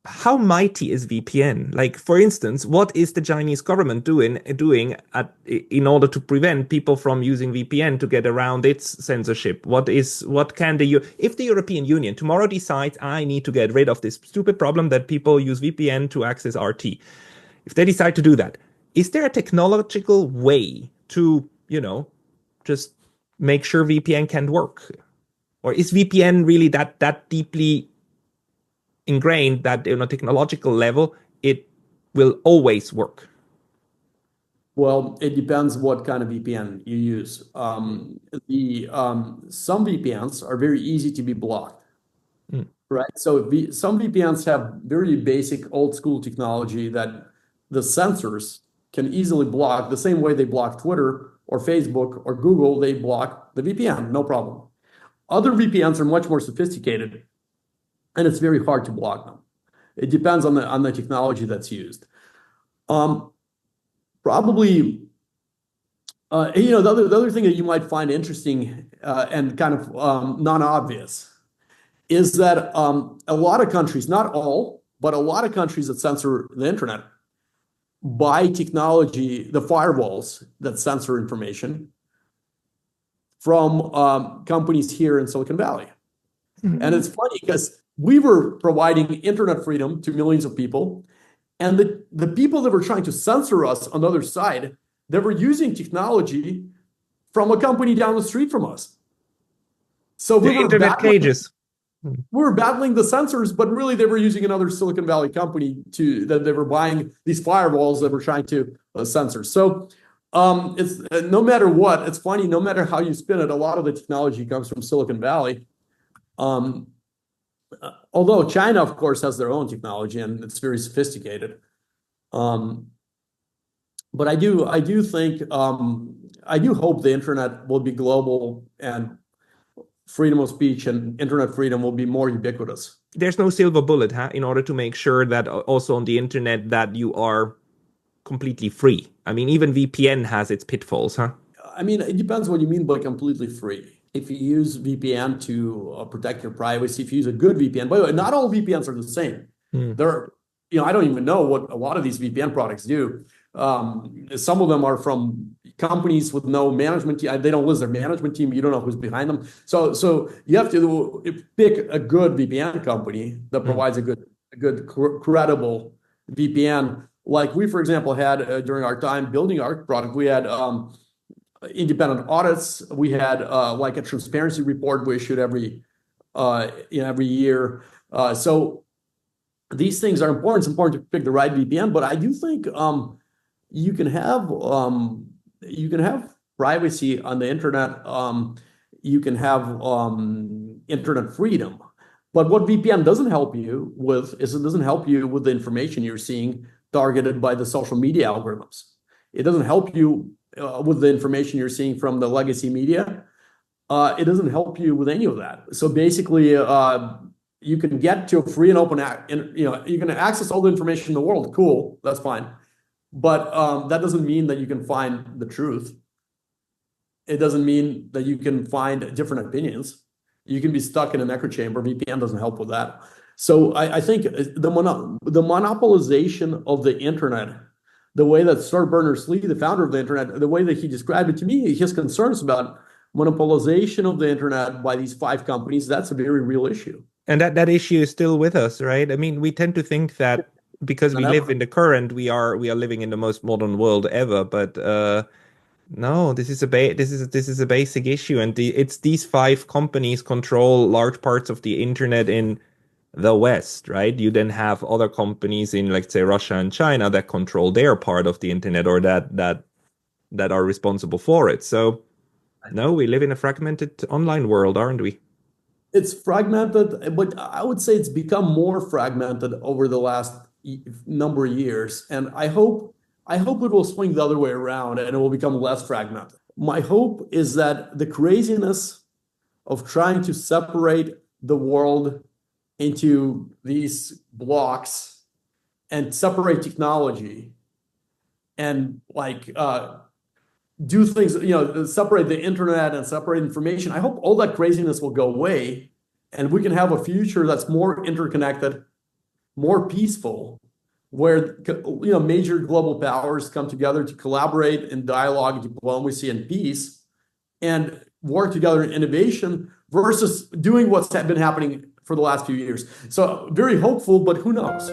how mighty is VPN? Like, for instance, what is the Chinese government in order to prevent people from using VPN to get around its censorship? What can if the European Union tomorrow decides I need to get rid of this stupid problem that people use VPN to access RT, if they decide to do that, is there a technological way to, just make sure VPN can work? Or is VPN really that deeply ingrained that on a technological level it will always work? Well, it depends what kind of VPN you use. The Some VPNs are very easy to be blocked, Mm. right? So some VPNs have very basic old school technology that the sensors can easily block the same way they block Twitter or Facebook or Google, they block the VPN, no problem. Other VPNs are much more sophisticated, and it's very hard to block them. It depends on the technology that's used. Um, Probably, the other thing that you might find interesting and kind of non-obvious is that a lot of countries, not all, but a lot of countries that censor the internet buy technology, the firewalls that censor information from companies here in Silicon Valley. And it's funny because we were providing internet freedom to millions of people. And the people that were trying to censor us on the other side, they were using technology from a company down the street from us. So The internet cages. we were battling the censors, but really they were using another Silicon Valley company that they were buying these firewalls that were trying to censor. So it's no matter what, it's funny, no matter how you spin it, a lot of the technology comes from Silicon Valley. Although China, of course, has their own technology and it's very sophisticated. But I do think, I do hope the internet will be global and freedom of speech and internet freedom will be more ubiquitous. There's no silver bullet, huh, in order to make sure that also on the internet that you are completely free. I mean, even VPN has its pitfalls, huh? I mean, it depends what you mean by completely free. If you use VPN to protect your privacy, if you use a good VPN, by the way, not all VPNs are the same. There are, I don't even know what a lot of these VPN products do. Some of them are from companies with no management team. They don't list their management team. You don't know who's behind them. So you have to pick a good VPN company that provides a good credible VPN. Like we, for example, had during our time building our product, we had independent audits. We had like a transparency report we issued every year. So these things are important. It's important to pick the right VPN, but I do think you can have privacy on the internet. You can have internet freedom. But what VPN doesn't help you with is it doesn't help you with the information you're seeing targeted by the social media algorithms. It doesn't help you with the information you're seeing from the legacy media. It doesn't help you with any of that. So basically, you can get to a free and open, you can access all the information in the world. Cool, that's fine. But that doesn't mean that you can find the truth. It doesn't mean that you can find different opinions. You can be stuck in an echo chamber. VPN doesn't help with that. So I think the monopolization of the internet, the way that Sir Berners-Lee, the founder of the internet, the way that he described it to me, his concerns about monopolization of the internet by these 5 companies, that's a very real issue. And that issue is still with us, right? I mean, we tend to think that because we live in the current, we are living in the most modern world ever. But no, this is a basic issue, and it's these 5 companies control large parts of the internet in the West, right? You then have other companies in, like, say, Russia and China that control their part of the internet, or that are responsible for it. So, no, we live in a fragmented online world, aren't we? It's fragmented, but I would say it's become more fragmented over the last number of years. And I hope it will swing the other way around and it will become less fragmented. My hope is that the craziness of trying to separate the world into these blocks and separate technology and do things, separate the internet and separate information. I hope all that craziness will go away and we can have a future that's more interconnected more peaceful, where major global powers come together to collaborate in dialogue, diplomacy, and peace, and work together in innovation versus doing what's been happening for the last few years. So very hopeful, but who knows?